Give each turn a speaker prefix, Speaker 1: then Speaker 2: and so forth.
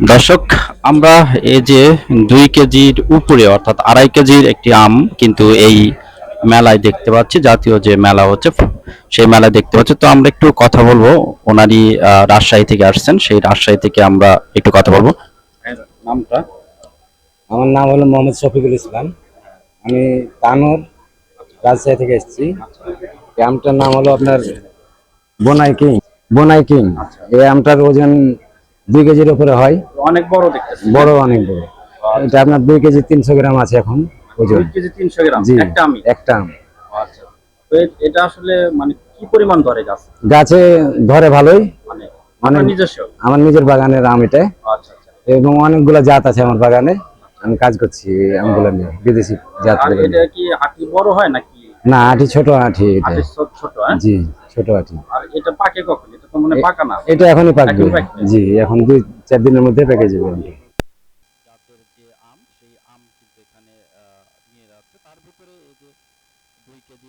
Speaker 1: দর্শক, আমরা এই যে 2 কেজির উপরে অর্থাৎ 2.5 কেজির একটি আম কিন্তু এই মেলায় দেখতে পাচ্ছি। জাতীয় যে মেলা হচ্ছে সেই মেলায় দেখতে পাচ্ছি। তো আমরা একটু কথা বলবো। ওনারই রাজশাহী থেকে আসছেন, সেই রাজশাহী থেকে আমরা একটু কথা বলবো। নামটা?
Speaker 2: আমার নাম হলো মোহাম্মদ শফিকুল ইসলাম। আমি তানোর রাজশাহী থেকে এসেছি। এই আমটার নাম হলো আপনার বোনাই কিং। বোনাই কিং। এই আমটার ওজন 2 কেজির উপরে হয়।
Speaker 1: অনেক বড় দেখতেছি।
Speaker 2: বড়, অনেক বড়। এটা আপনার 2 কেজি 300 গ্রাম আছে এখন ওজন।
Speaker 1: 2 কেজি 300 গ্রাম
Speaker 2: জি,
Speaker 1: একটা আমি।
Speaker 2: একটা আম।
Speaker 1: আচ্ছা। তো এটা আসলে মানে কি পরিমাণ ধরে গাছ?
Speaker 2: গাছে ধরে ভালোই।
Speaker 1: মানে
Speaker 2: অনেক,
Speaker 1: আপনার নিজস্ব?
Speaker 2: আমার নিজের বাগানের আম এটা।
Speaker 1: আচ্ছা আচ্ছা।
Speaker 2: এবং অনেকগুলো জাত আছে আমার বাগানে। আমি কাজ করছি এই আমগুলো নিয়ে, বিদেশি
Speaker 1: আর
Speaker 2: জাতগুলো
Speaker 1: এটা
Speaker 2: নিয়ে।
Speaker 1: কি আটি বড় হয় নাকি?
Speaker 2: না, আটি ছোট আটি এটা।
Speaker 1: আটি ছোট, হ্যাঁ?
Speaker 2: জি, ছোট আটি।
Speaker 1: আর এটা পাকে কখন? এটা তো মানে পাকা না।
Speaker 2: এটা এখনই পাকবে।
Speaker 1: এখন পাকবে।
Speaker 2: জি, এখন 2-4 দিনের মধ্যে পেকে যাবে আমটা।
Speaker 1: জাতের যে আম সেই আম কিন্তু এখানে নিয়ে যাচ্ছে, তার ভিতরে এই যে 2 কেজি